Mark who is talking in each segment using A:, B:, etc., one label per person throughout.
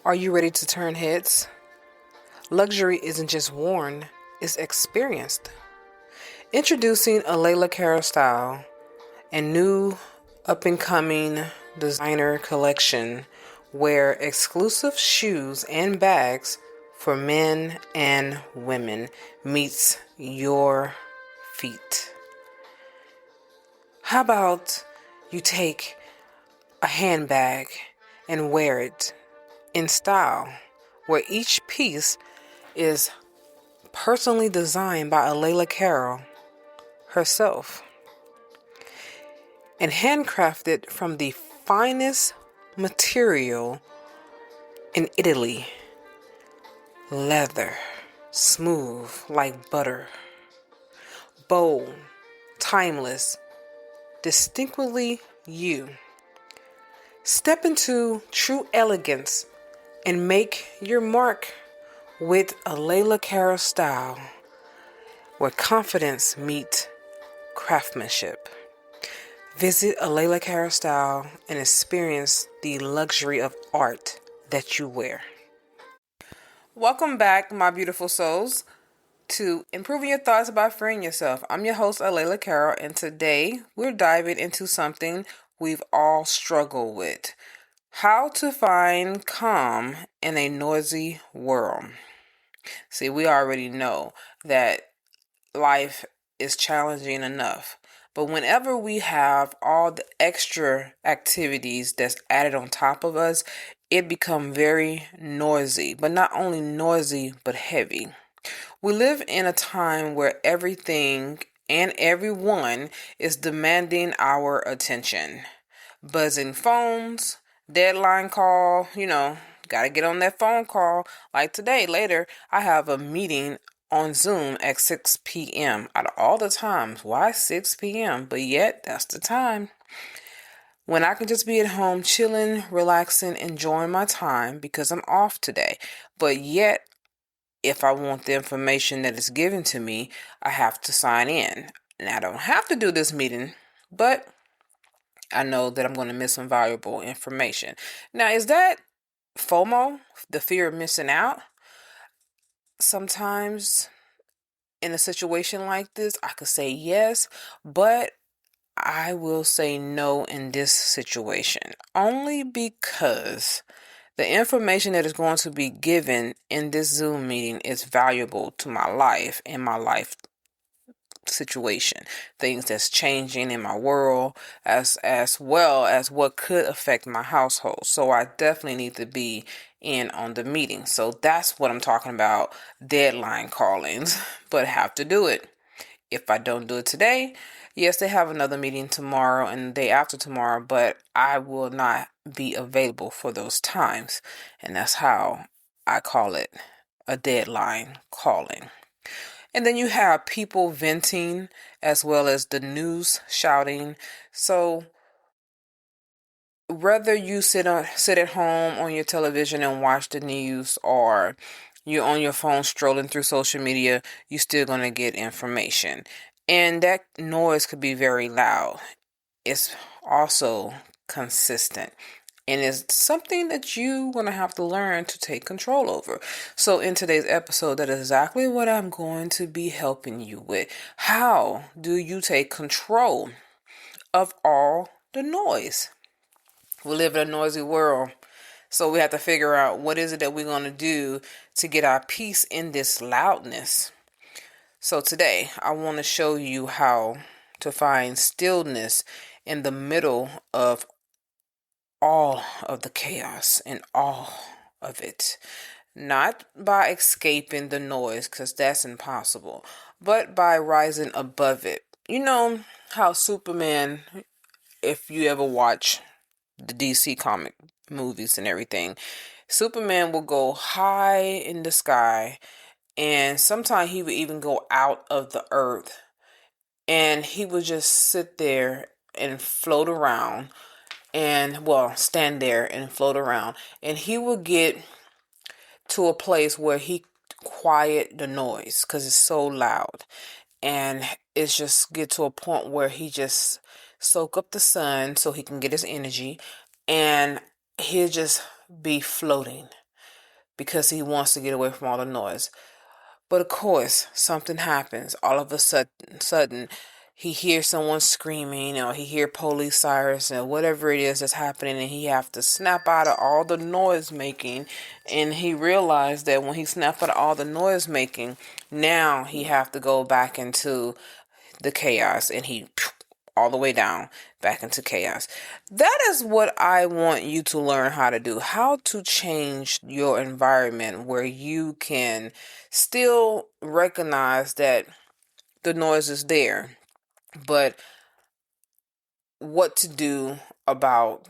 A: Are you ready to turn heads? Luxury isn't just worn, it's experienced. Introducing A'laila Carroll style and new up-and-coming designer collection where exclusive shoes and bags for men and women meets your feet. How about you take a handbag and wear it in style, where each piece is personally designed by A'laila Carroll herself and handcrafted from the finest material in Italy. Leather, smooth like butter, bold, timeless, distinctly you. Step into true elegance and make your mark with A'laila Carroll style, where confidence meets craftsmanship. Visit A'laila Carroll style and experience the luxury of art that you wear. Welcome back, my beautiful souls, to Improving Your Thoughts About Freeing Yourself. I'm your host, A'laila Carroll, and today we're diving into something we've all struggled with: how to find calm in a noisy world. See, we already know that life is challenging enough, but whenever we have all the extra activities that's added on top of us, it becomes very noisy, but not only noisy, but heavy. We live in a time where everything and everyone is demanding our attention. Buzzing phones, deadline call, gotta get on that phone call. Like today, later, I have a meeting on Zoom at 6 p.m. Out of all the times, why 6 p.m.? But yet, that's the time when I can just be at home chilling, relaxing, enjoying my time because I'm off today. But yet, if I want the information that is given to me, I have to sign in. And I don't have to do this meeting, but I know that I'm going to miss some valuable information. Now, is that FOMO, the fear of missing out? Sometimes in a situation like this, I could say yes, but I will say no in this situation, only because the information that is going to be given in this Zoom meeting is valuable to my life and my life situation, things that's changing in my world, as well as what could affect my household. So I definitely need to be in on the meeting. So that's what I'm talking about, deadline callings, but have to do it. If I don't do it today, yes, they have another meeting tomorrow and the day after tomorrow, but I will not be available for those times. And that's how I call it a deadline calling. And then you have people venting as well as the news shouting. So whether you sit at home on your television and watch the news, or you're on your phone strolling through social media, you're still going to get information. And that noise could be very loud. It's also consistent. And it's something that you're going to have to learn to take control over. So in today's episode, that is exactly what I'm going to be helping you with. How do you take control of all the noise? We live in a noisy world. So we have to figure out what is it that we're going to do to get our peace in this loudness. So today, I want to show you how to find stillness in the middle of all of the chaos and all of it. Not by escaping the noise, because that's impossible, but by rising above it. You know how Superman, if you ever watch the DC comic movies and everything, Superman will go high in the sky, and sometimes he would even go out of the earth, and he would just sit there and float around stand there and float around, and he will get to a place where he quiet the noise because it's so loud, and it's just get to a point where he just soak up the sun so he can get his energy, and he'll just be floating. because he wants to get away from all the noise. But of course, something happens. All of a sudden, he hears someone screaming, or he hears police sirens, or whatever it is that's happening, and he have to snap out of all the noise making. And he realized that when he snapped out of all the noise making, now he have to go back into the chaos, and he all the way down back into chaos. That is what I want you to learn how to do. How to change your environment where you can still recognize that the noise is there, but what to do about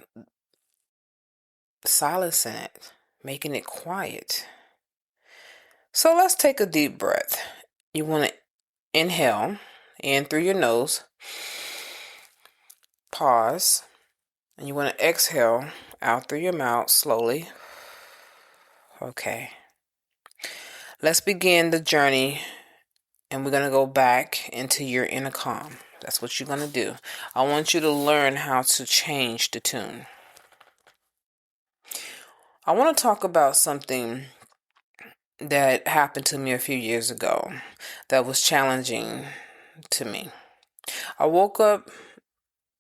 A: silencing it, making it quiet. So let's take a deep breath. You want to inhale in through your nose, pause, and you want to exhale out through your mouth slowly. Okay. Let's begin the journey, and we're going to go back into your inner calm. That's what you're going to do. I want you to learn how to change the tune. I want to talk about something that happened to me a few years ago that was challenging to me. I woke up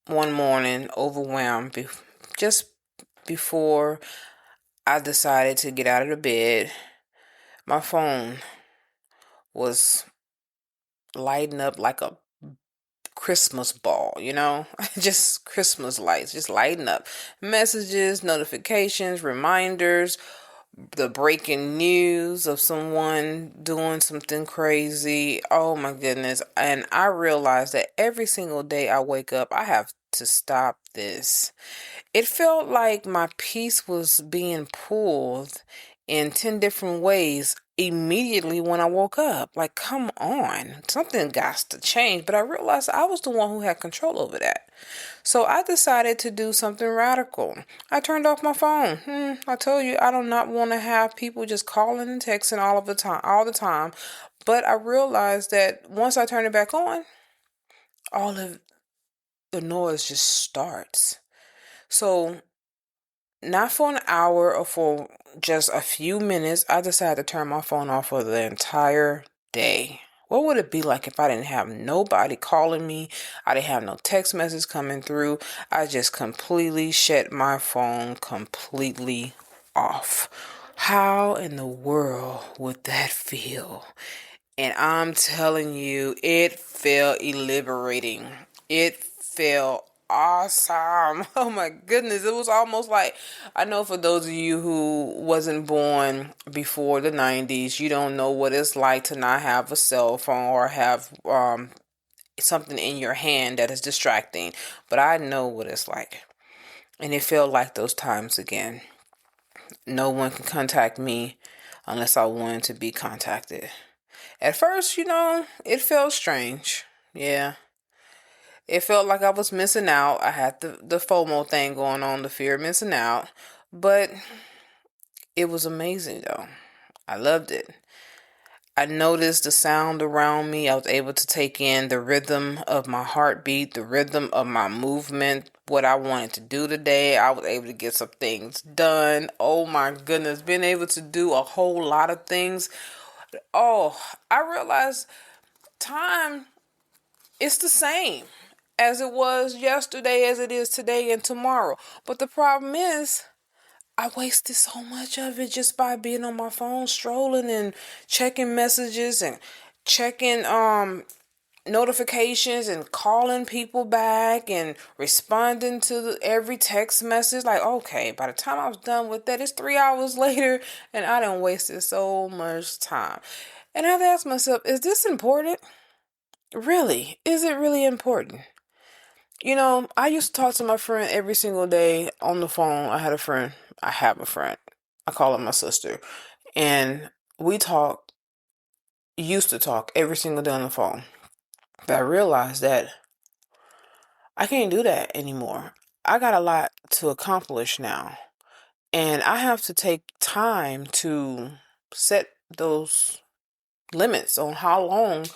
A: one morning overwhelmed just before I decided to get out of the bed. My phone was lighting up like a Christmas ball, just Christmas lights, just lighting up. Messages, notifications, reminders, the breaking news of someone doing something crazy. Oh my goodness. And I realized that every single day I wake up, I have to stop this. It felt like my piece was being pulled in 10 different ways immediately when I woke up. Like, come on, something got to change. But I realized I was the one who had control over that. So I decided to do something radical. I turned off my phone. I told you I do not want to have people just calling and texting all the time. But I realized that once I turn it back on, all of the noise just starts. So not for an hour or for just a few minutes, I decided to turn my phone off for the entire day. What would it be like if I didn't have nobody calling me? I didn't have no text messages coming through. I just completely shut my phone completely off. How in the world would that feel? And I'm telling you, it felt liberating. It felt awesome. Oh my goodness. It was almost like, I know for those of you who wasn't born before the 90s, you don't know what it's like to not have a cell phone or have something in your hand that is distracting. But I know what it's like. And it felt like those times again. No one can contact me unless I wanted to be contacted. At first, it felt strange. Yeah. It felt like I was missing out. I had the FOMO thing going on, the fear of missing out. But it was amazing, though. I loved it. I noticed the sound around me. I was able to take in the rhythm of my heartbeat, the rhythm of my movement, what I wanted to do today. I was able to get some things done. Oh my goodness, being able to do a whole lot of things. Oh, I realized time is the same as it was yesterday, as it is today and tomorrow. But the problem is, I wasted so much of it just by being on my phone, strolling and checking messages and checking notifications and calling people back and responding to every text message. Like, okay, by the time I was done with that, it's 3 hours later and I done wasted so much time. And I have to ask myself, is this important? Really? Is it really important? I used to talk to my friend every single day on the phone. I have a friend. I call her my sister. And we used to talk every single day on the phone. But I realized that I can't do that anymore. I got a lot to accomplish now. And I have to take time to set those limits on how long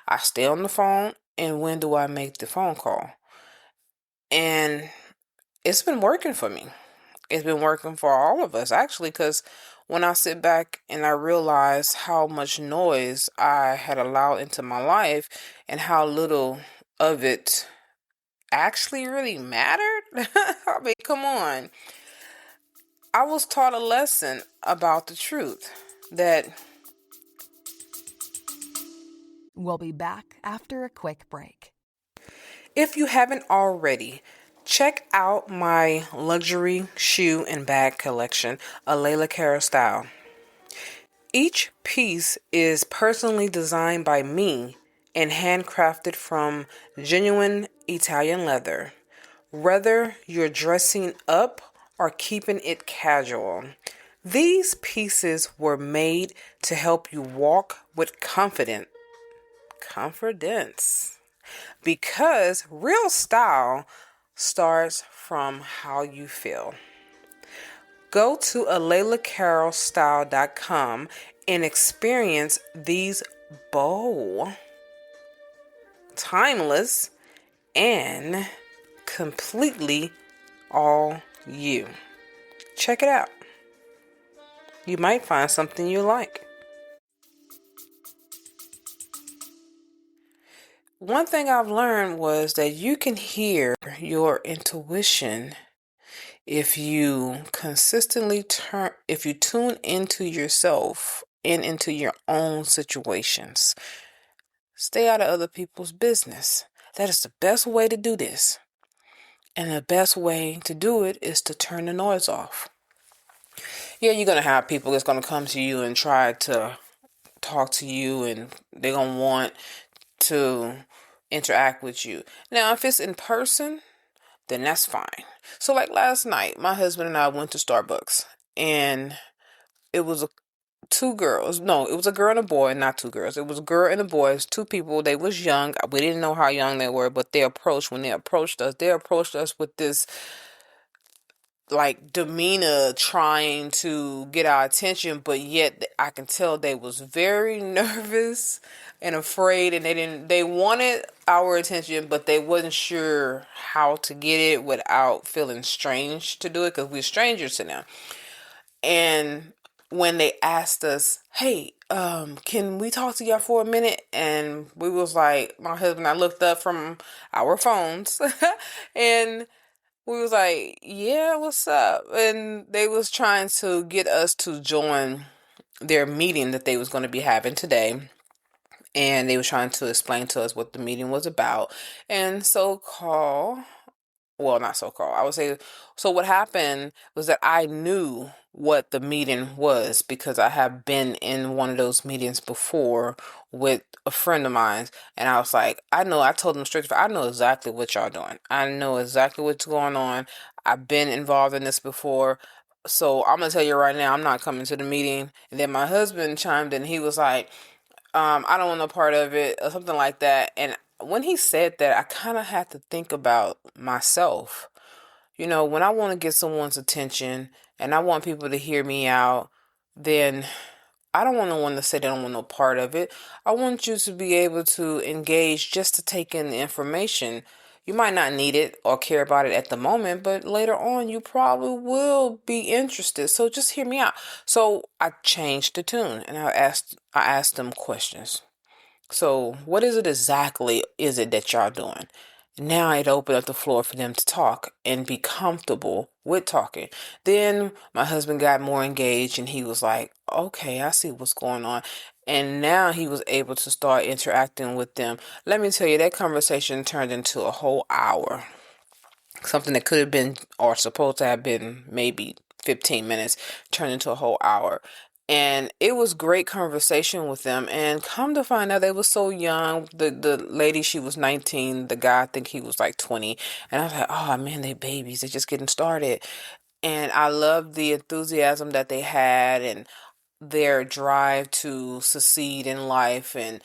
A: I stay on the phone and when do I make the phone call. And it's been working for me. It's been working for all of us, actually, because when I sit back and I realize how much noise I had allowed into my life and how little of it actually really mattered. I mean, come on. I was taught a lesson about the truth that
B: We'll be back after a quick break.
A: if you haven't already, check out my luxury shoe and bag collection, A'laila Carroll style. Each piece is personally designed by me and handcrafted from genuine Italian leather. Whether you're dressing up or keeping it casual, these pieces were made to help you walk with confidence. Because real style starts from how you feel. Go to A'lailaCarrollStyle.com and experience these bold, timeless, and completely all you. Check it out. You might find something you like. One thing I've learned was that you can hear your intuition if you if you tune into yourself and into your own situations. Stay out of other people's business. That is the best way to do this. And the best way to do it is to turn the noise off. Yeah, you're going to have people that's going to come to you and try to talk to you, and they're going to want to interact with you. Now, if it's in person, then that's fine. So like last night, my husband and I went to Starbucks, and it was two girls. No, it was a girl and a boy, not two girls. It was a girl and a boy. It's two people. They was young. We didn't know how young they were, but when they approached us with this like demeanor trying to get our attention, but yet I can tell they was very nervous and afraid, and they wanted our attention, but they wasn't sure how to get it without feeling strange to do it, because we're strangers to them. And when they asked us, hey, can we talk to y'all for a minute? And we was like, my husband and I looked up from our phones and we was like, yeah, what's up? And they was trying to get us to join their meeting that they was going to be having today. And they was trying to explain to us what the meeting was about. And I would say, so what happened was that I knew what the meeting was because I have been in one of those meetings before with a friend of mine. And I was like, I told them straight, I know exactly what y'all doing. I know exactly what's going on. I've been involved in this before. So I'm going to tell you right now, I'm not coming to the meeting. And then my husband chimed in. He was like, I don't want no part of it or something like that. And when he said that, I kind of had to think about myself. You know, when I want to get someone's attention and I want people to hear me out, then I don't want no one to say they don't want no part of it. I want you to be able to engage just to take in the information. You might not need it or care about it at the moment, but later on you probably will be interested. So just hear me out. So I changed the tune and I asked them questions. So what is it exactly that y'all doing? Now it opened up the floor for them to talk and be comfortable with talking. Then my husband got more engaged and he was like, okay, I see what's going on. And now he was able to start interacting with them. Let me tell you, that conversation turned into a whole hour. Something that could have been or supposed to have been maybe 15 minutes turned into a whole hour. And it was great conversation with them. And come to find out, they were so young. The lady, she was 19. The guy, I think he was like 20. And I was like, oh man, they babies. They're just getting started. And I loved the enthusiasm that they had and their drive to succeed in life. And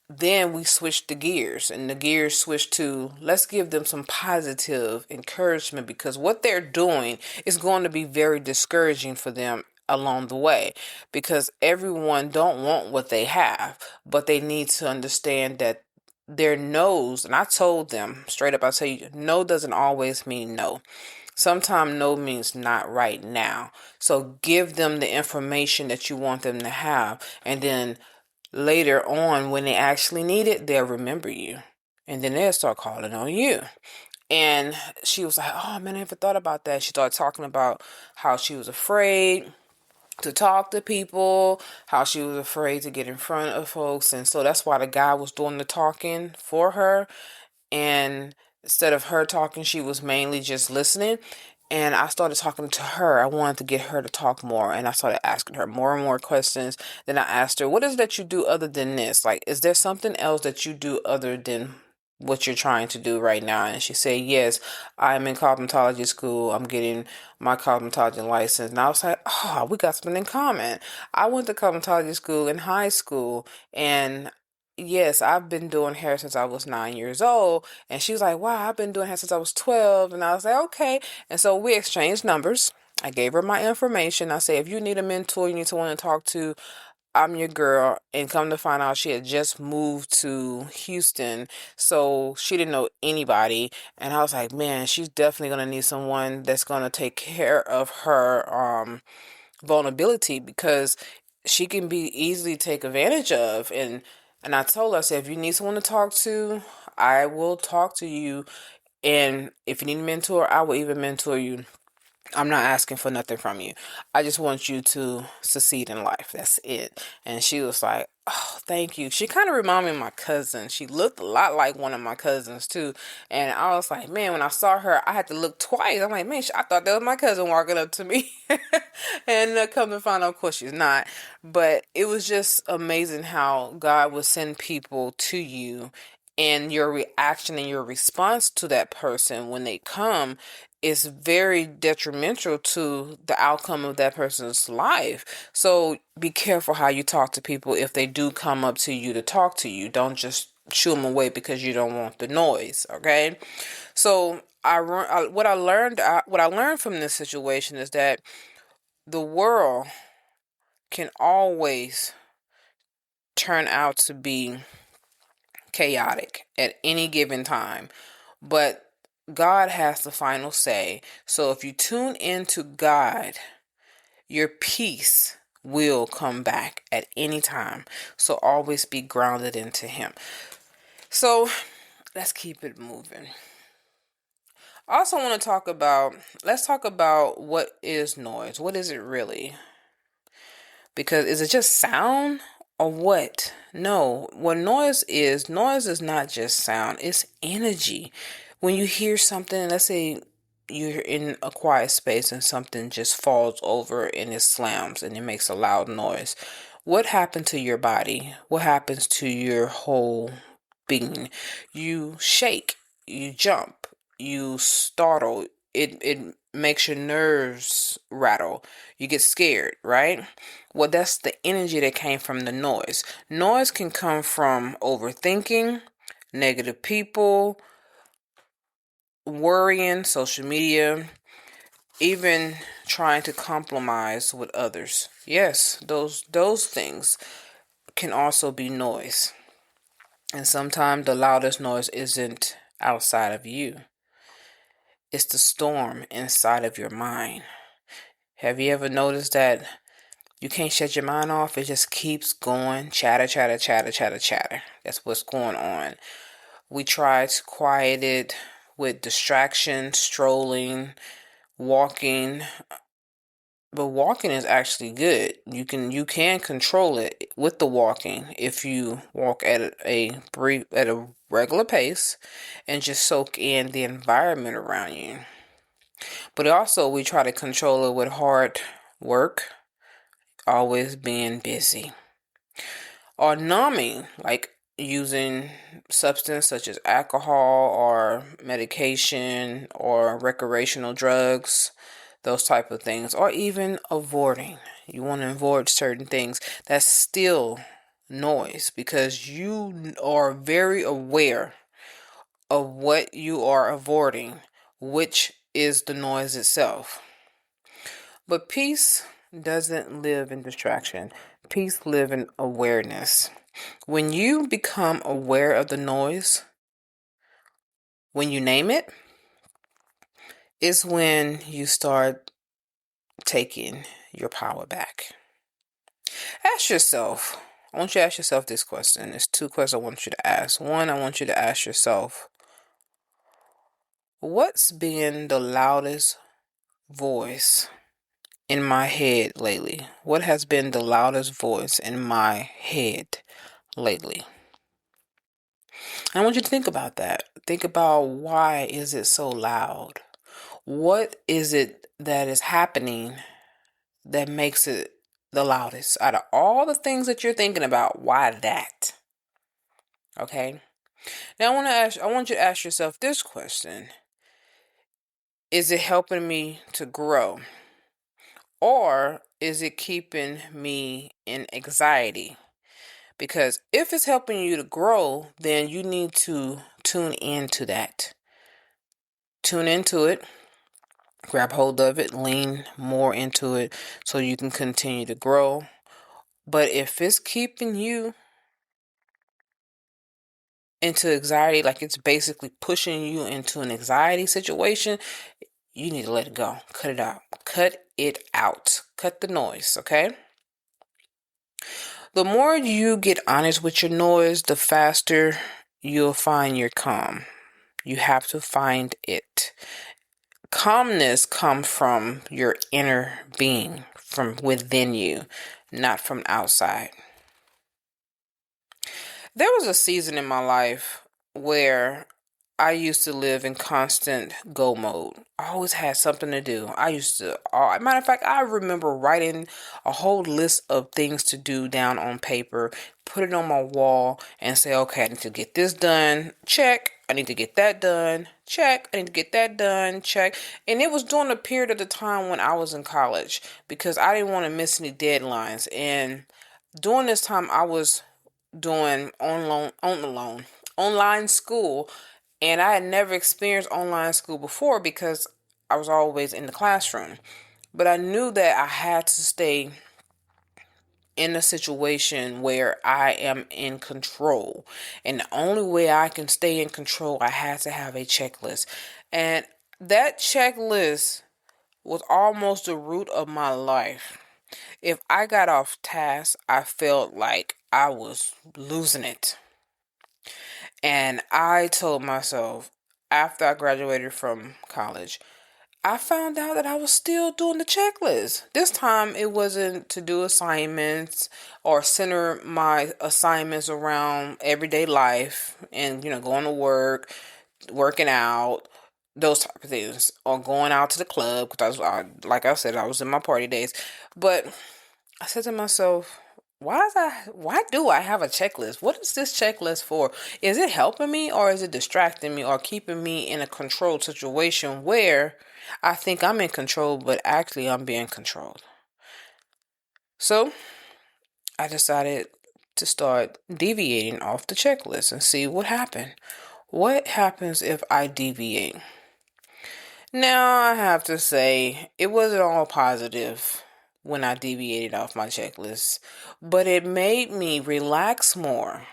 A: then we switched the gears, and the gears switched to let's give them some positive encouragement, because what they're doing is going to be very discouraging for them along the way, because everyone don't want what they have, but they need to understand that their no's, and I told them straight up, I tell you, no doesn't always mean no. Sometimes no means not right now. So give them the information that you want them to have. And then later on, when they actually need it, they'll remember you. And then they'll start calling on you. And she was like, oh man, I never thought about that. She started talking about how she was afraid to talk to people, how she was afraid to get in front of folks. And so that's why the guy was doing the talking for her. And instead of her talking, she was mainly just listening. And I started talking to her. I wanted to get her to talk more. And I started asking her more and more questions. Then I asked her, what is it that you do other than this? Like, is there something else that you do other than what you're trying to do right now? And she said, yes, I'm in cosmetology school. I'm getting my cosmetology license. And I was like, oh, we got something in common. I went to cosmetology school in high school. And yes, I've been doing hair since I was 9 years old. And she was like, wow, I've been doing hair since I was 12. And I was like, okay. And so we exchanged numbers. I gave her my information. I said, if you need a mentor, you need someone to talk to, I'm your girl. And come to find out, she had just moved to Houston. So she didn't know anybody. And I was like, man, she's definitely going to need someone that's going to take care of her vulnerability, because she can be easily taken advantage of. And I told her, I said, if you need someone to talk to, I will talk to you. And if you need a mentor, I will even mentor you. I'm not asking for nothing from you. I just want you to succeed in life. That's it. And she was like, oh, thank you. She kind of reminded me of my cousin. She looked a lot like one of my cousins too. And I was like, man, when I saw her, I had to look twice. I'm like, man, I thought that was my cousin walking up to me. And come to find out, of course, she's not. But it was just amazing how God would send people to you, and your reaction and your response to that person when they come is very detrimental to the outcome of that person's life. So be careful how you talk to people if they do come up to you to talk to you. Don't just shoo them away because you don't want the noise, okay? So what I learned from this situation is that the world can always turn out to be chaotic at any given time, but God has the final say. So if you tune into God, your peace will come back at any time. So always be grounded into Him. So let's keep it moving. I also want to let's talk about what is noise. What is it really? Because is it just sound or what? No, what noise is not just sound, it's energy. When you hear something, let's say you're in a quiet space and something just falls over and it slams and it makes a loud noise. What happened to your body? What happens to your whole being? You shake, you jump, you startle. It makes your nerves rattle. You get scared, right? Well, that's the energy that came from the noise. Noise can come from overthinking, negative people, worrying, social media, even trying to compromise with others. Yes, those things can also be noise. And sometimes the loudest noise isn't outside of you. It's the storm inside of your mind. Have you ever noticed that you can't shut your mind off? It just keeps going. Chatter, chatter, chatter, chatter, chatter. That's what's going on. We try to quiet it with distraction, strolling, walking. But walking is actually good. You can control it with the walking if you walk at a regular pace and just soak in the environment around you. But also we try to control it with hard work, always being busy. Or numbing, like using substance such as alcohol or medication or recreational drugs, those type of things, or even avoiding. You want to avoid certain things. That's still noise because you are very aware of what you are avoiding, which is the noise itself. But peace doesn't live in distraction. Peace lives in awareness. When you become aware of the noise, when you name it, is when you start taking your power back. Ask yourself, I want you to ask yourself this question. There's two questions I want you to ask. One, I want you to ask yourself, what's been the loudest voice in my head lately? What has been the loudest voice in my head lately? I want you to think about that. Think about, why is it so loud? What is it that is happening that makes it the loudest? Out of all the things that you're thinking about, why that? Okay. Now I want you to ask yourself this question. Is it helping me to grow? Or is it keeping me in anxiety? Because if it's helping you to grow, then you need to tune into that. Tune into it, grab hold of it, lean more into it so you can continue to grow. But if it's keeping you into anxiety, like it's basically pushing you into an anxiety situation, you need to let it go. Cut it out. Cut it out. Cut the noise, okay? The more you get honest with your noise, the faster you'll find your calm. You have to find it. Calmness comes from your inner being, from within you, not from outside. There was a season in my life where I used to live in constant go mode. I always had something to do. Matter of fact, I remember writing a whole list of things to do down on paper, put it on my wall, and say, okay, I need to get this done, check. I need to get that done, check. I need to get that done, check. And it was during a period of the time when I was in college, because I didn't want to miss any deadlines. And during this time, I was doing online school, and I had never experienced online school before because I was always in the classroom. But I knew that I had to stay in a situation where I am in control. And the only way I can stay in control, I had to have a checklist. And that checklist was almost the root of my life. If I got off task, I felt like I was losing it. And I told myself, after I graduated from college, I found out that I was still doing the checklist. This time it wasn't to do assignments or center my assignments around everyday life and, going to work, working out, those type of things, or going out to the club, because like I said, I was in my party days. But I said to myself, why do I have a checklist? What is this checklist for? Is it helping me, or is it distracting me, or keeping me in a controlled situation where I think I'm in control, but actually I'm being controlled? So I decided to start deviating off the checklist and see what happened. What happens if I deviate? Now, I have to say, it wasn't all positive when I deviated off my checklist, but it made me relax more.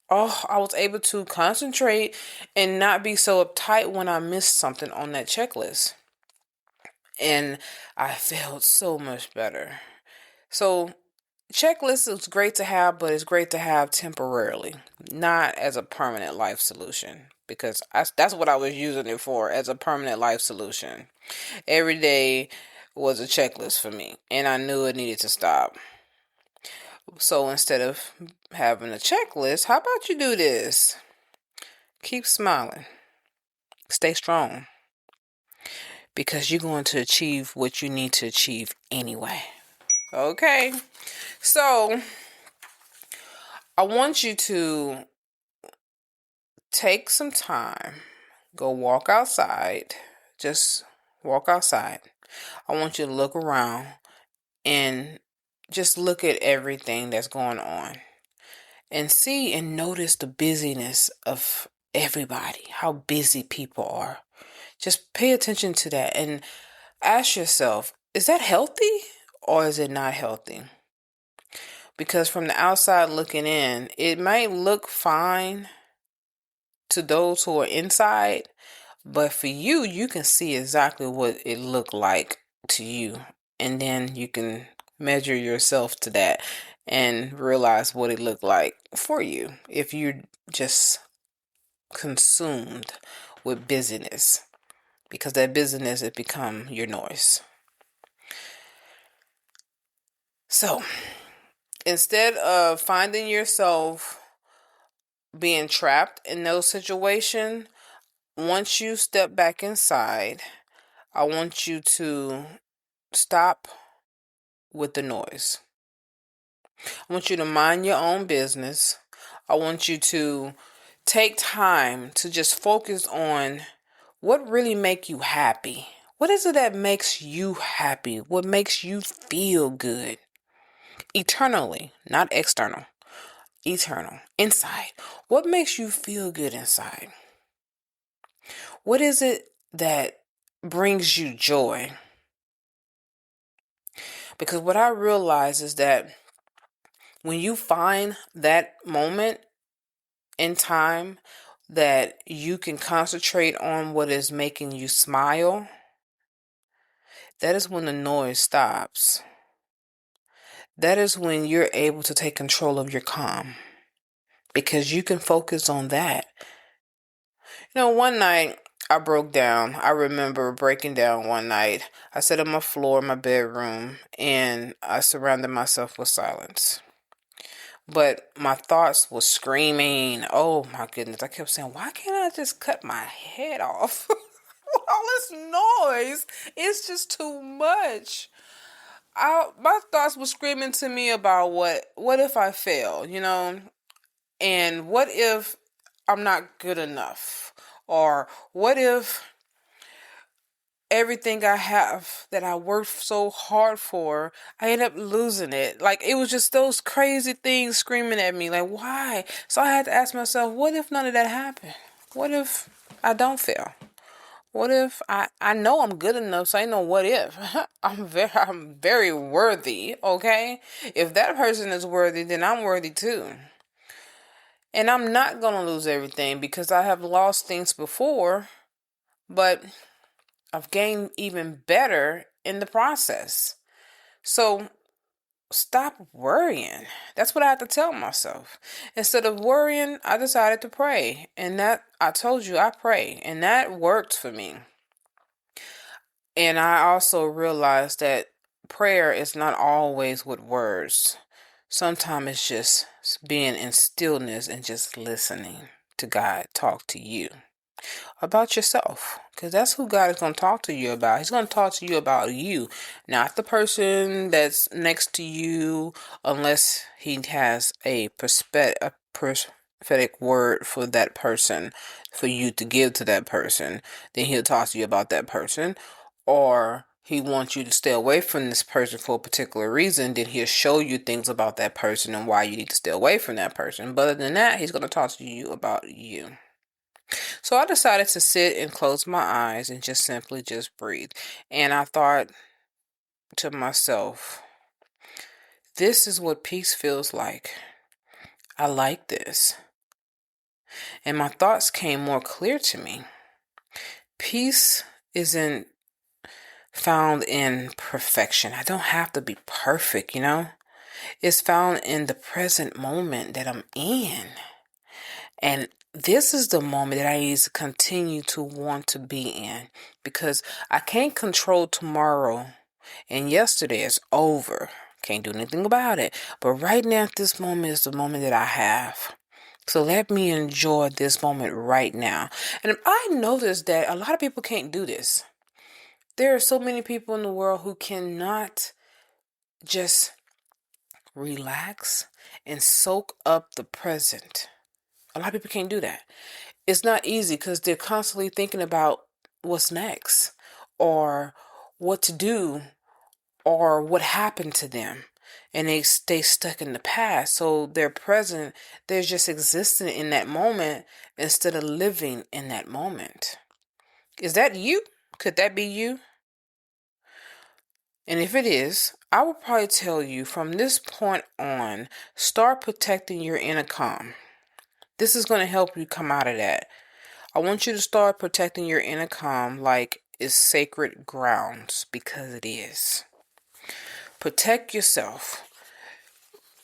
A: Oh, I was able to concentrate and not be so uptight when I missed something on that checklist. And I felt so much better. So, checklist is great to have, but it's great to have temporarily, not as a permanent life solution. Because that's what I was using it for, as a permanent life solution. Every day was a checklist for me, and I knew it needed to stop. So instead of having a checklist, how about you do this? Keep smiling. Stay strong. Because you're going to achieve what you need to achieve anyway. Okay? So, I want you to take some time. Go walk outside. Just walk outside. I want you to look around and just look at everything that's going on. And see and notice the busyness of everybody, how busy people are. Just pay attention to that and ask yourself, is that healthy or is it not healthy? Because from the outside looking in, it might look fine to those who are inside, But for you, you can see exactly what it looked like to you. And then you can measure yourself to that and realize what it looked like for you if you're just consumed with busyness. Because that busyness has become your noise. So, instead of finding yourself being trapped in those situations, once you step back inside, I want you to stop with the noise. I want you to mind your own business. I want you to take time to just focus on what really makes you happy. What is it that makes you happy? What makes you feel good? Eternally, not external. Eternal. Inside. What makes you feel good inside? What is it that brings you joy? Because what I realize is that when you find that moment in time that you can concentrate on what is making you smile, that is when the noise stops. That is when you're able to take control of your calm, because you can focus on that. One night I broke down. I remember breaking down one night. I sat on my floor in my bedroom and I surrounded myself with silence. But my thoughts were screaming. Oh my goodness. I kept saying, why can't I just cut my head off? All this noise, it's just too much. My thoughts were screaming to me about what if I fail, and what if I'm not good enough, or what if everything I have that I worked so hard for, I end up losing it. Like, it was just those crazy things screaming at me, like, why? So I had to ask myself, what if none of that happened? What if I don't fail? What if I know I'm good enough, so I know what if. I'm very worthy, okay? If that person is worthy, then I'm worthy too. And I'm not going to lose everything, because I have lost things before, but I've gained even better in the process. So stop worrying. That's what I have to tell myself. Instead of worrying, I decided to pray. And that, I told you, I pray. And that worked for me. And I also realized that prayer is not always with words. Sometimes it's just being in stillness and just listening to God talk to you about yourself, because that's who God is going to talk to you about. He's going to talk to you about you, not the person that's next to you, unless he has a prophetic word for that person for you to give to that person. Then he'll talk to you about that person. Or he wants you to stay away from this person for a particular reason, then he'll show you things about that person and why you need to stay away from that person. But other than that, he's going to talk to you about you. So I decided to sit and close my eyes and just simply just breathe. And I thought to myself, this is what peace feels like. I like this. And my thoughts came more clear to me. Peace isn't found in perfection. I don't have to be perfect, It's found in the present moment that I'm in. And this is the moment that I need to continue to want to be in, because I can't control tomorrow, and yesterday is over. Can't do anything about it. But right now, at this moment is the moment that I have. So let me enjoy this moment right now. And I noticed that a lot of people can't do this. There are so many people in the world who cannot just relax and soak up the present. A lot of people can't do that. It's not easy because they're constantly thinking about what's next, or what to do, or what happened to them. And they stay stuck in the past. So they're present. They're just existing in that moment instead of living in that moment. Is that you? Could that be you? And if it is, I will probably tell you from this point on, start protecting your inner calm. This is going to help you come out of that. I want you to start protecting your inner calm like it's sacred grounds, because it is. Protect yourself.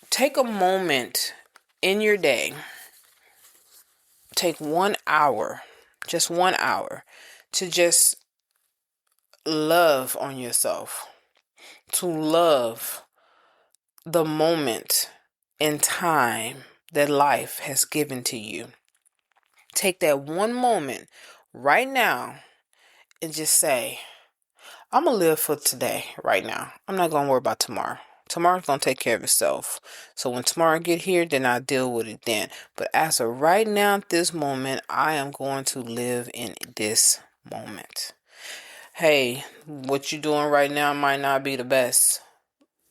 A: Take a moment in your day. Take 1 hour, just 1 hour, to just love on yourself, to love the moment in time that life has given to you. Take that one moment right now and just say, I'm going to live for today right now. I'm not going to worry about tomorrow. Tomorrow's going to take care of itself. So when tomorrow get here, then I'll deal with it then. But as of right now, at this moment, I am going to live in this moment. Hey, what you're doing right now might not be the best.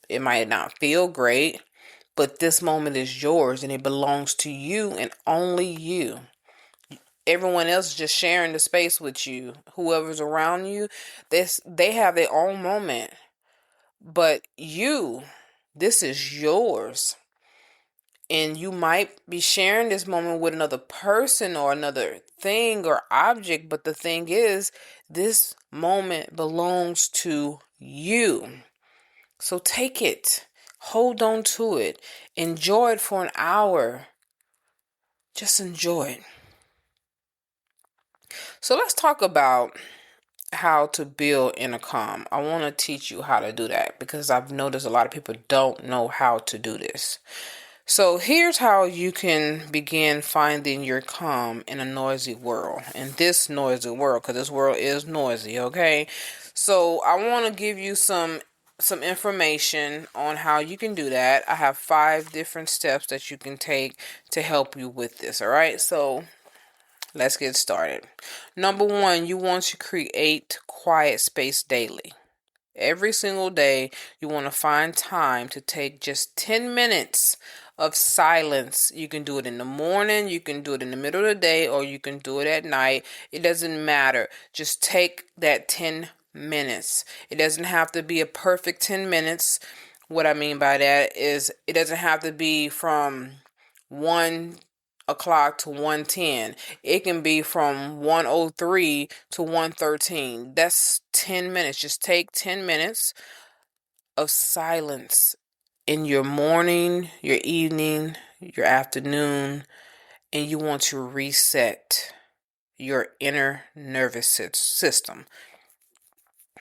A: It might not feel great, but this moment is yours and it belongs to you and only you. Everyone else is just sharing the space with you. Whoever's around you, they have their own moment. But this is yours. And you might be sharing this moment with another person or another thing or object. But the thing is, this moment belongs to you. So take it. Hold on to it. Enjoy it for an hour. Just enjoy it. So let's talk about how to build inner calm. I want to teach you how to do that because I've noticed a lot of people don't know how to do this. So here's how you can begin finding your calm in a noisy world. In this noisy world, because this world is noisy, okay? So I want to give you some information on how you can do that. I have 5 different steps that you can take to help you with this, all right? So let's get started. Number 1, you want to create quiet space daily. Every single day, you want to find time to take just 10 minutes of silence. You can do it in the morning, you can do it in the middle of the day, or you can do it at night. It doesn't matter. Just take that 10 minutes. It doesn't have to be a perfect 10 minutes. What I mean by that is it doesn't have to be from 1 o'clock to 1:10. It can be from 1:03 to 1:13. That's 10 minutes. Just take 10 minutes of silence in your morning, your evening, your afternoon, and you want to reset your inner nervous system.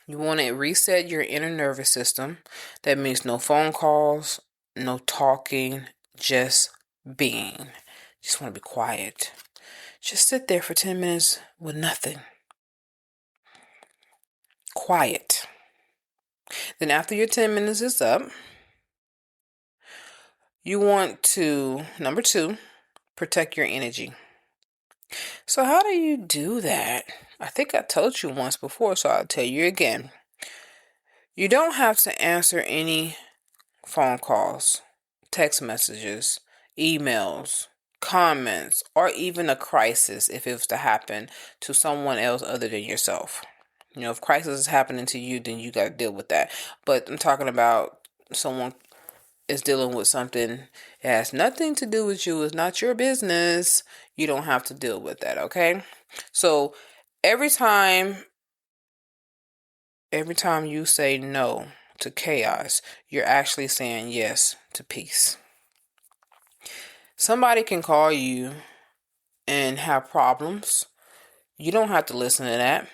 A: You want to reset your inner nervous system. That means no phone calls, no talking, just being. Just want to be quiet. Just sit there for 10 minutes with nothing. Quiet. Then after your 10 minutes is up, you want to, number 2, protect your energy. So how do you do that? I think I told you once before, so I'll tell you again. You don't have to answer any phone calls, text messages, emails, comments, or even a crisis if it was to happen to someone else other than yourself. You know, if crisis is happening to you, then you got to deal with that. But I'm talking about someone is dealing with something. It has nothing to do with you. It's not your business. You don't have to deal with that, okay? So every time you say no to chaos, you're actually saying yes to peace. Somebody can call you and have problems. You don't have to listen to that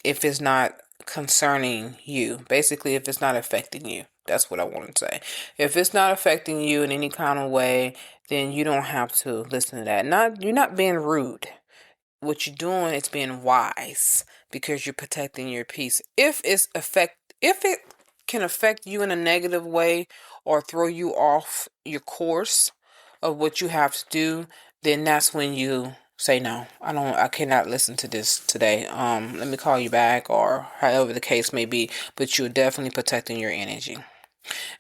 A: if it's not concerning you. Basically, if it's not affecting you. That's what I want to say. If it's not affecting you in any kind of way, then you don't have to listen to that. You're not being rude. What you're doing is being wise because you're protecting your peace. If it can affect you in a negative way or throw you off your course of what you have to do, then that's when you say no. I cannot listen to this today. Let me call you back, or however the case may be, but you're definitely protecting your energy.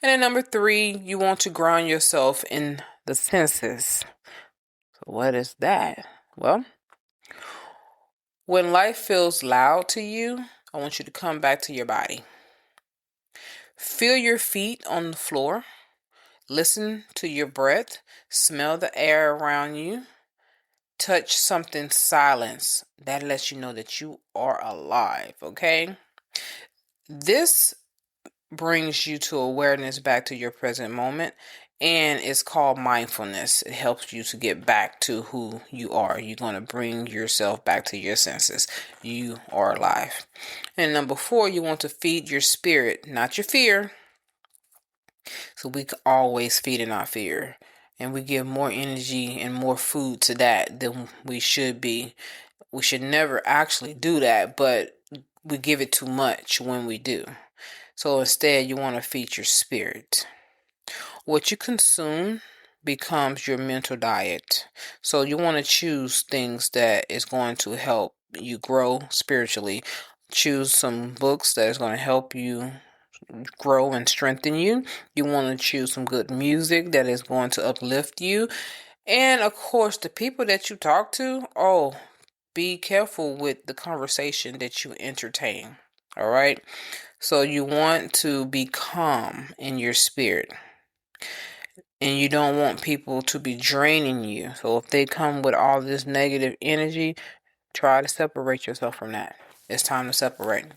A: And then number 3, you want to ground yourself in the senses. So what is that? Well, when life feels loud to you, I want you to come back to your body. Feel your feet on the floor. Listen to your breath. Smell the air around you. touch something silence, that lets you know that you are alive, okay? This brings you to awareness back to your present moment, and it's called mindfulness. It helps you to get back to who you are. You're going to bring yourself back to your senses. You are alive. And number 4, you want to feed your spirit, not your fear. So we can always feed in our fear, and we give more energy and more food to that than we should be. We should never actually do that, but we give it too much when we do. So instead, you want to feed your spirit. What you consume becomes your mental diet. So you want to choose things that is going to help you grow spiritually. Choose some books that is going to help you grow and strengthen you. You want to choose some good music that is going to uplift you. And of course, the people that you talk to, be careful with the conversation that you entertain. All right. So you want to be calm in your spirit. And you don't want people to be draining you. So if they come with all this negative energy, try to separate yourself from that. It's time to separate.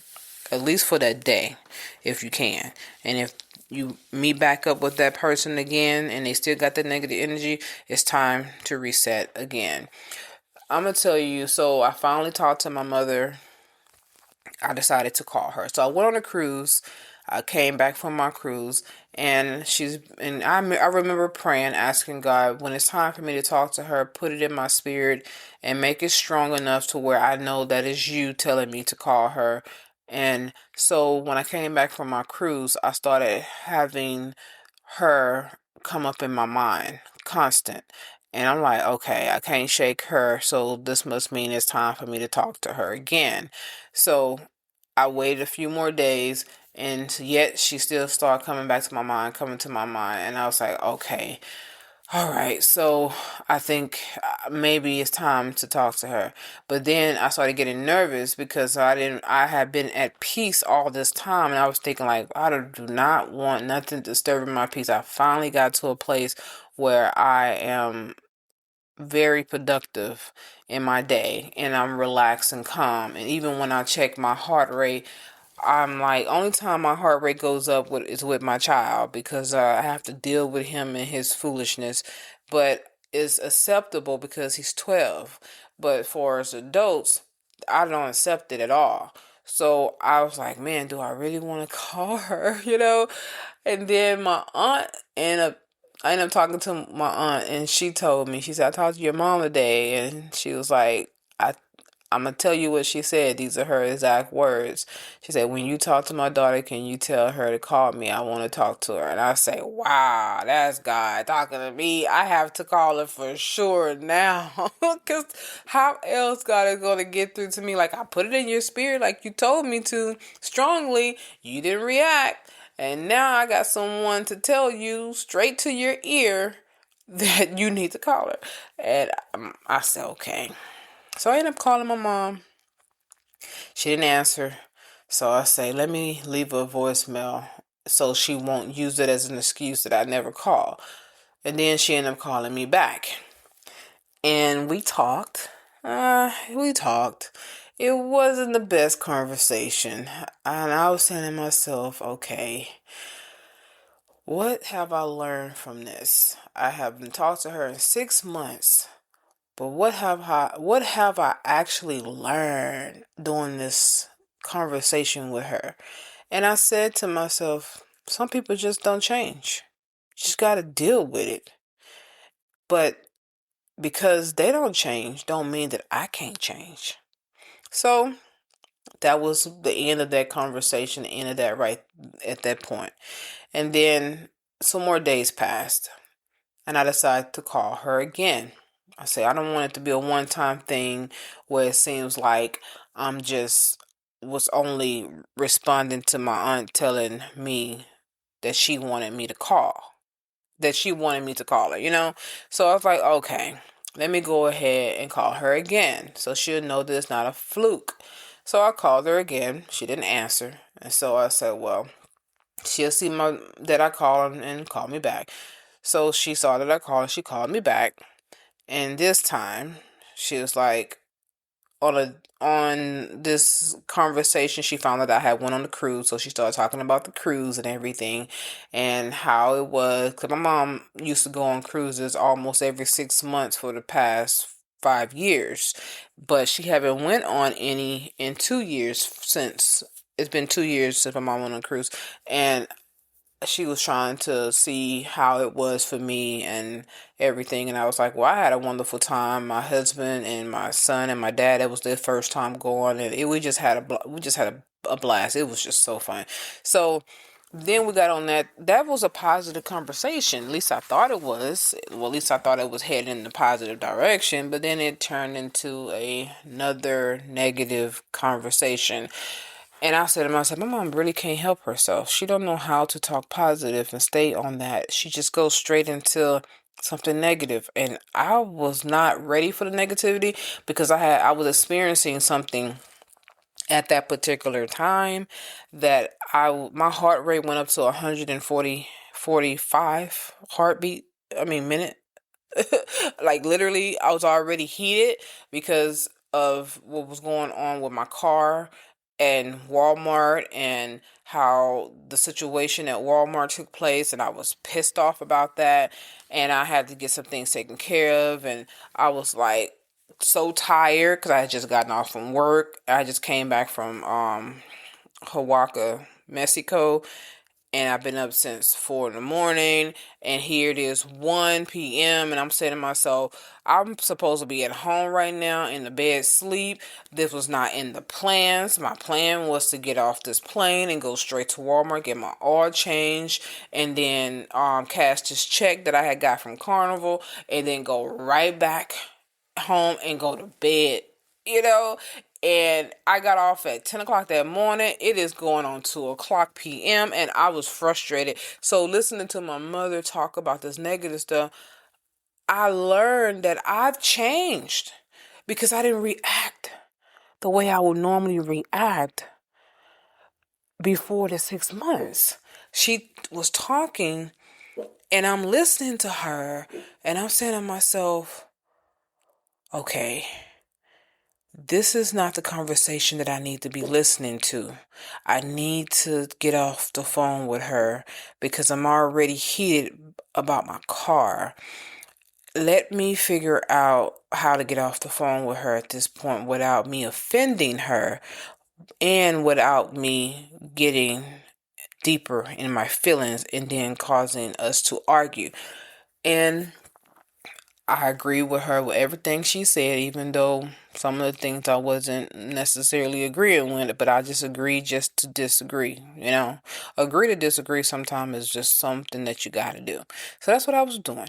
A: At least for that day, if you can. And if you meet back up with that person again and they still got that negative energy, it's time to reset again. I'm going to tell you, so I finally talked to my mother. I decided to call her. So I went on a cruise. I came back from my cruise, and I remember praying, asking God, when it's time for me to talk to her, put it in my spirit and make it strong enough to where I know that it's you telling me to call her. And so when I came back from my cruise, I started having her come up in my mind constant. And I'm like, okay, I can't shake her, so this must mean it's time for me to talk to her again. So I waited a few more days, and yet she still started coming to my mind. And I was like, okay, all right, so I think maybe it's time to talk to her. But then I started getting nervous because I had been at peace all this time, and I was thinking like, I do not want nothing disturbing my peace. I finally got to a place where I am very productive in my day, and I'm relaxed and calm. And even when I check my heart rate, I'm like, only time my heart rate goes up is with my child, because I have to deal with him and his foolishness. But it's acceptable because he's 12. But for us adults, I don't accept it at all. So I was like, man, do I really want to call her? And then I ended up talking to my aunt, and she told me, she said, I talked to your mom today, and she was like, I'm going to tell you what she said. These are her exact words. She said, when you talk to my daughter, can you tell her to call me? I want to talk to her. And I say, wow, that's God talking to me. I have to call her for sure now. Because how else God is going to get through to me? Like, I put it in your spirit like you told me to strongly. You didn't react. And now I got someone to tell you straight to your ear that you need to call her. And I said, okay. So I ended up calling my mom. She didn't answer. So I say, let me leave a voicemail so she won't use it as an excuse that I never call. And then she ended up calling me back. And we talked. It wasn't the best conversation. And I was saying to myself, okay, what have I learned from this? I haven't talked to her in 6 months. But what have I actually learned during this conversation with her? And I said to myself, some people just don't change. You just got to deal with it. But because they don't change, don't mean that I can't change. So that was the end of that conversation, the end of that right at that point. And then some more days passed, and I decided to call her again. I say, I don't want it to be a one-time thing where it seems like I'm just was only responding to my aunt telling me that she wanted me to call. That she wanted me to call her. So I was like, okay, let me go ahead and call her again, so she'll know that it's not a fluke. So I called her again. She didn't answer. And so I said, well, she'll see that I called and call me back. So she saw that I called and she called me back. And this time, She was like, on this conversation, she found out that I had went on the cruise, so she started talking about the cruise and everything, and how it was. Cause my mom used to go on cruises almost every 6 months for the past 5 years, but she haven't went on any in 2 years since. It's been 2 years since my mom went on a cruise, and she was trying to see how it was for me and everything, and I was like, well, I had a wonderful time. My husband and my son and my dad, it was their first time going, and we just had a blast. It was just so fun. So then we got on that was a positive conversation. At least I thought it was. Well, at least I thought it was heading in the positive direction, but then it turned into another negative conversation. And I said to myself, my mom really can't help herself. She don't know how to talk positive and stay on that. She just goes straight into something negative. And I was not ready for the negativity, because I was experiencing something at that particular time that my heart rate went up to 145 minute. Like literally, I was already heated because of what was going on with my car and Walmart, and how the situation at Walmart took place, and I was pissed off about that, and I had to get some things taken care of, and I was like so tired because I had just gotten off from work. I just came back from Oaxaca, Mexico, and I've been up since 4 in the morning, and here it is 1 p.m. and I'm saying to myself, I'm supposed to be at home right now in the bed sleep. This was not in the plans. My plan was to get off this plane and go straight to Walmart, get my oil changed, and then cash this check that I had got from Carnival, and then go right back home and go to bed, you know. And I got off at 10 o'clock that morning. It is going on 2 o'clock p.m. and I was frustrated. So listening to my mother talk about this negative stuff, I learned that I've changed because I didn't react the way I would normally react before the 6 months. She was talking and I'm listening to her and I'm saying to myself, okay, this is not the conversation that I need to be listening to. I need to get off the phone with her because I'm already heated about my car. Let me figure out how to get off the phone with her at this point without me offending her and without me getting deeper in my feelings and then causing us to argue. And I agree with her with everything she said, even though some of the things I wasn't necessarily agreeing with, but I just agreed just to disagree, you know. Agree to disagree sometimes is just something that you got to do. So that's what I was doing.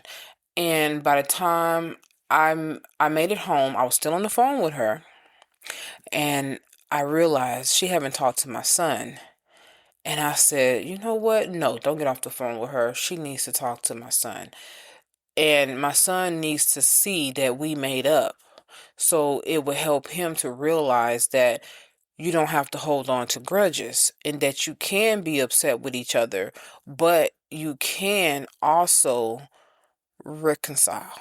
A: And by the time I made it home, I was still on the phone with her, and I realized she haven't talked to my son. And I said, you know what? No, don't get off the phone with her. She needs to talk to my son. And my son needs to see that we made up. So it will help him to realize that you don't have to hold on to grudges and that you can be upset with each other, but you can also reconcile.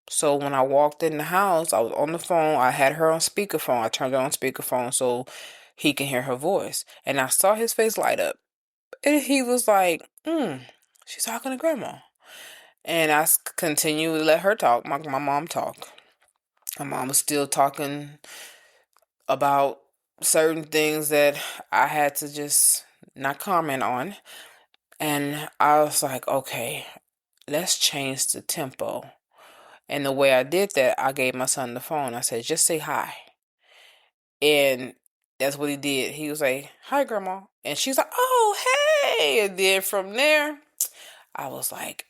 A: So when I walked in the house, I was on the phone. I had her on speakerphone. I turned her on speakerphone so he can hear her voice. And I saw his face light up. And he was like, she's talking to grandma. And I continued to let her talk, my mom talk. My mom was still talking about certain things that I had to just not comment on. And I was like, okay, let's change the tempo. And the way I did that, I gave my son the phone. I said, just say hi. And that's what he did. He was like, hi, grandma. And she's like, oh, hey. And then from there, I was like,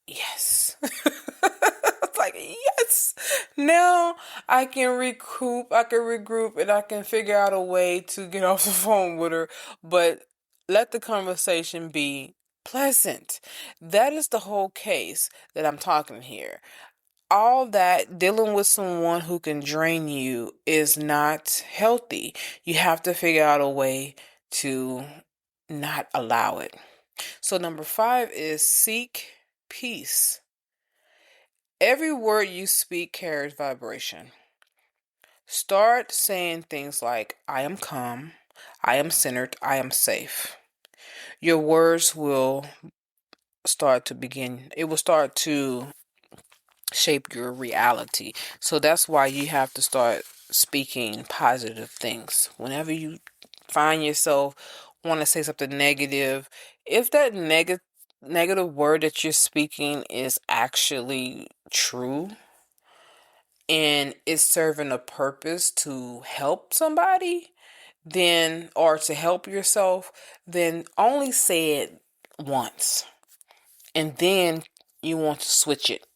A: yes. It's like, yes. Now I can recoup, I can regroup, and I can figure out a way to get off the phone with her. But let the conversation be pleasant. That is the whole case that I'm talking here. All that dealing with someone who can drain you is not healthy. You have to figure out a way to not allow it. So number 5 is seek peace. Every word you speak carries vibration. Start saying things like, I am calm, I am centered, I am safe. Your words will it will start to shape your reality. So that's why you have to start speaking positive things. Whenever you find yourself want to say something negative, if that negative word that you're speaking is actually true and is serving a purpose to help somebody, then or to help yourself, then only say it once. And then you want to switch it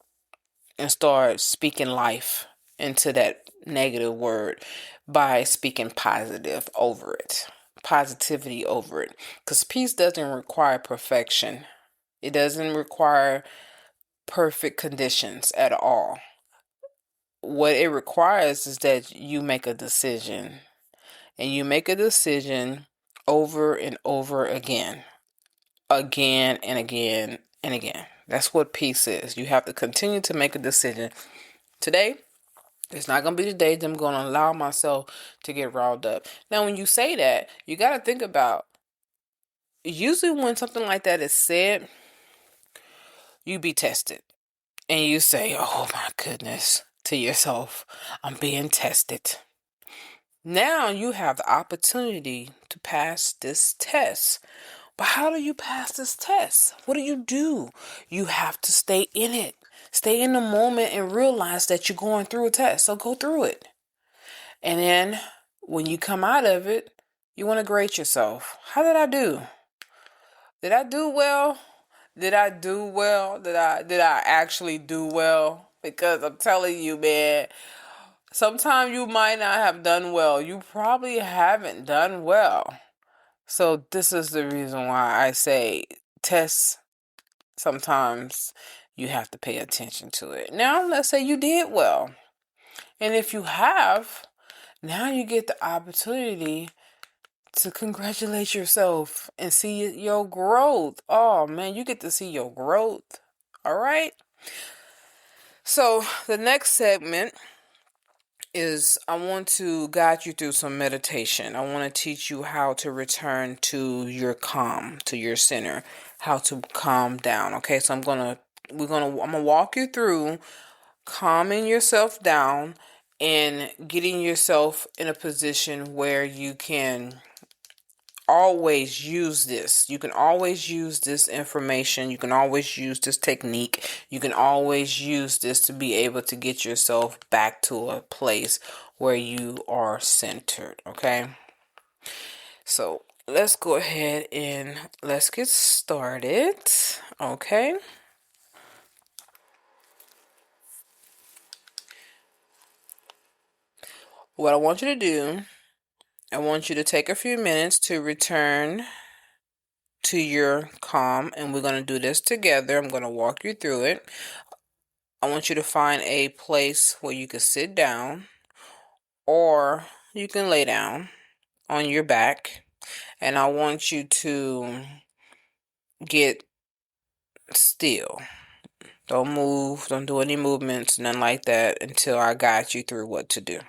A: and start speaking life into that negative word by speaking positivity over it. Because peace doesn't require perfection, it doesn't require perfect conditions at all. What it requires is that you make a decision, and you make a decision over and over again and again and again. That's what peace is. You have to continue to make a decision. Today, it's not going to be the day that I'm going to allow myself to get riled up. Now, when you say that, you got to think about, usually when something like that is said, you be tested. And you say, oh my goodness, to yourself, I'm being tested. Now you have the opportunity to pass this test. But how do you pass this test? What do? You have to stay in it. Stay in the moment and realize that you're going through a test. So go through it. And then when you come out of it, you want to grade yourself. How did I do? Did I do well? Did I do well? Did I actually do well? Because I'm telling you, man, sometimes you might not have done well. You probably haven't done well. So this is the reason why I say tests, sometimes you have to pay attention to it. Now, let's say you did well. And if you have, now you get the opportunity to congratulate yourself and see your growth. Oh man, you get to see your growth. All right. So the next segment is I want to guide you through some meditation. I want to teach you how to return to your calm, to your center, how to calm down. Okay, so I'm gonna walk you through calming yourself down and getting yourself in a position where you can always use this. You can always use this information. You can always use this technique. You can always use this to be able to get yourself back to a place where you are centered. Okay. So let's go ahead and let's get started. Okay. What I want you to do, I want you to take a few minutes to return to your calm, and we're going to do this together. I'm going to walk you through it. I want you to find a place where you can sit down, or you can lay down on your back, and I want you to get still. Don't move, don't do any movements, nothing like that until I guide you through what to do.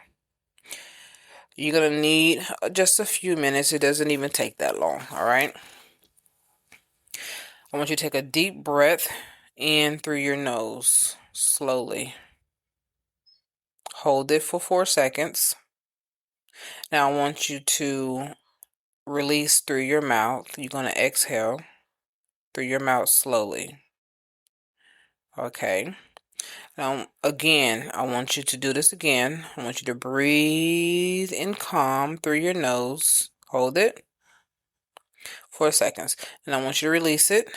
A: You're going to need just a few minutes. It doesn't even take that long, all right? I want you to take a deep breath in through your nose, slowly. Hold it for 4 seconds. Now I want you to release through your mouth. You're going to exhale through your mouth slowly. Okay. Now, again, I want you to do this again. I want you to breathe in calm through your nose. Hold it 4 seconds. And I want you to release it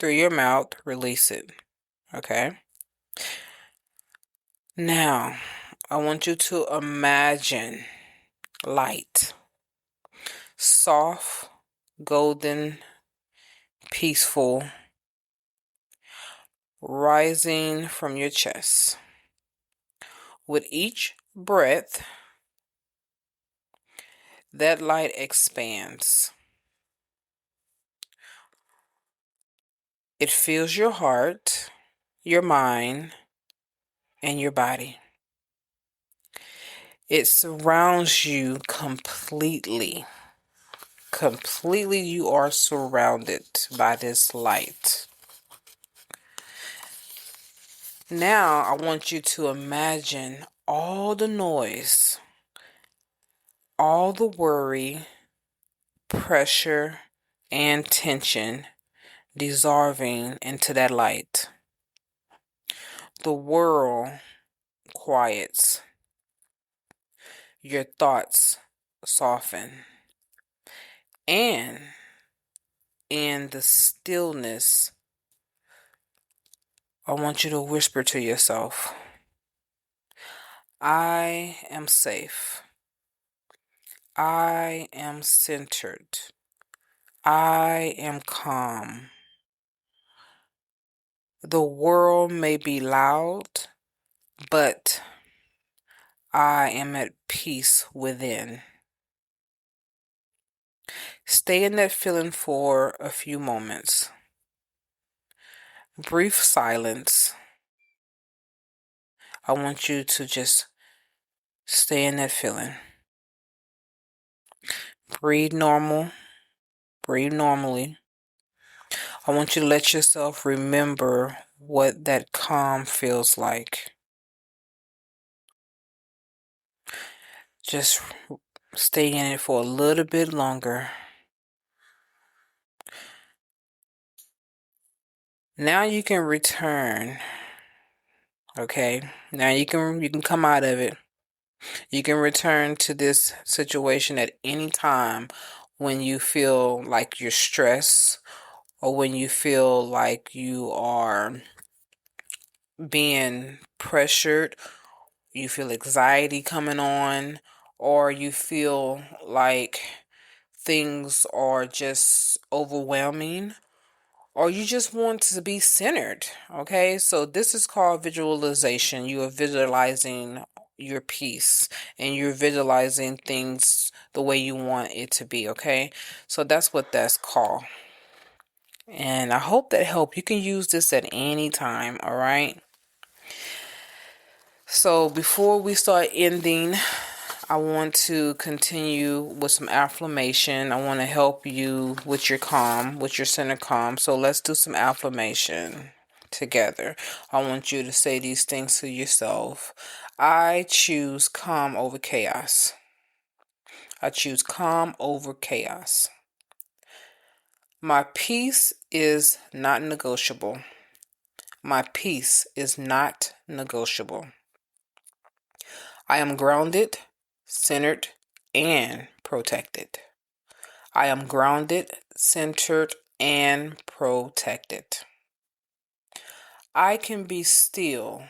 A: through your mouth. Release it. Okay. Now, I want you to imagine light, soft, golden, peaceful, rising from your chest. With each breath, that light expands. It fills your heart, your mind, and your body. It surrounds you completely. Completely, you are surrounded by this light. Now, I want you to imagine all the noise, all the worry, pressure, and tension dissolving into that light. The world quiets. Your thoughts soften. And in the stillness, I want you to whisper to yourself, I am safe. I am centered. I am calm. The world may be loud, but I am at peace within. Stay in that feeling for a few moments. Brief silence. I want you to just stay in that feeling. Breathe normal. Breathe normally. I want you to let yourself remember what that calm feels like. Just stay in it for a little bit longer. Now you can return. Okay? Now you can come out of it. You can return to this situation at any time when you feel like you're stressed or when you feel like you are being pressured, you feel anxiety coming on, or you feel like things are just overwhelming, or you just want to be centered. Okay, so this is called visualization. You are visualizing your peace and you're visualizing things the way you want it to be. Okay, so that's what that's called. And I hope that helped. You can use this at any time. All right. So before we start ending, I want to continue with some affirmation. I want to help you with your calm, with your center calm. So let's do some affirmation together. I want you to say these things to yourself. I choose calm over chaos. I choose calm over chaos. My peace is not negotiable. My peace is not negotiable. I am grounded, centered, and protected. I am grounded, centered, and protected. I can be still,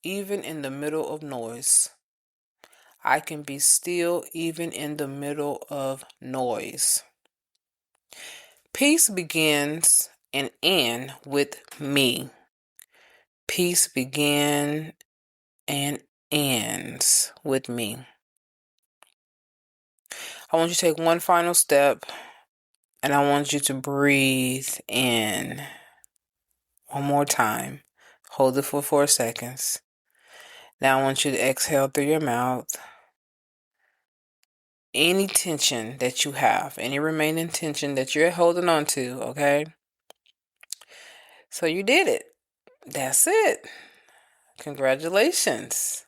A: even in the middle of noise. I can be still, even in the middle of noise. Peace begins and ends with me. Peace begins and ends with me. I want you to take one final step, and I want you to breathe in one more time. Hold it for 4 seconds. Now I want you to exhale through your mouth. Any tension that you have, any remaining tension that you're holding on to, okay? So you did it. That's it. Congratulations.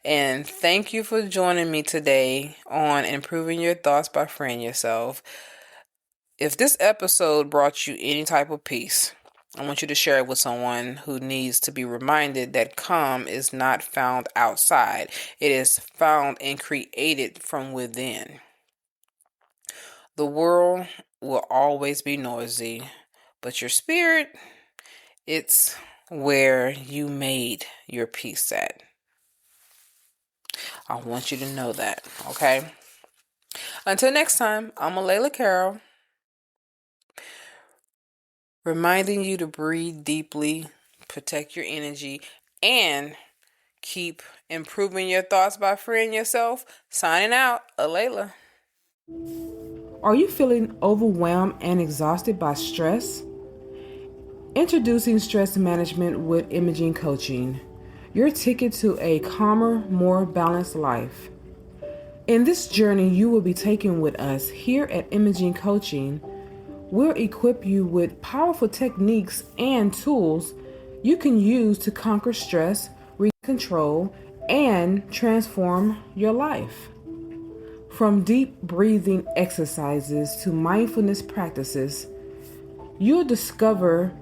A: And thank you for joining me today on Improving Your Thoughts by Freeing Yourself. If this episode brought you any type of peace, I want you to share it with someone who needs to be reminded that calm is not found outside. It is found and created from within. The world will always be noisy, but your spirit, it's where you made your peace at. I want you to know that, okay? Until next time, I'm A'laila Carroll, reminding you to breathe deeply, protect your energy, and keep improving your thoughts by freeing yourself. Signing out, A'laila. Are you feeling overwhelmed and exhausted by stress? Introducing Stress Management with Imaging Coaching, your ticket to a calmer, more balanced life. In this journey you will be taking with us here at Imaging Coaching, we'll equip you with powerful techniques and tools you can use to conquer stress, regain control, and transform your life. From deep breathing exercises to mindfulness practices, you'll discover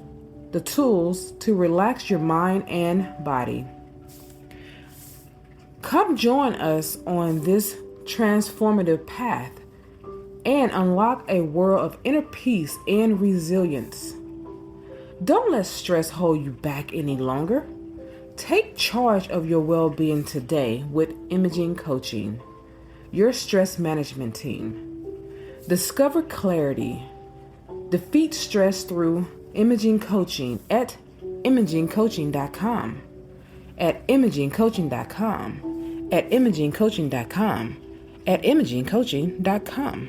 A: the tools to relax your mind and body. Come join us on this transformative path and unlock a world of inner peace and resilience. Don't let stress hold you back any longer. Take charge of your well-being today with Imaging Coaching, your stress management team. Discover clarity. Defeat stress through Imaging Coaching at imagingcoaching.com. At imagingcoaching.com. At imagingcoaching.com. At imagingcoaching.com.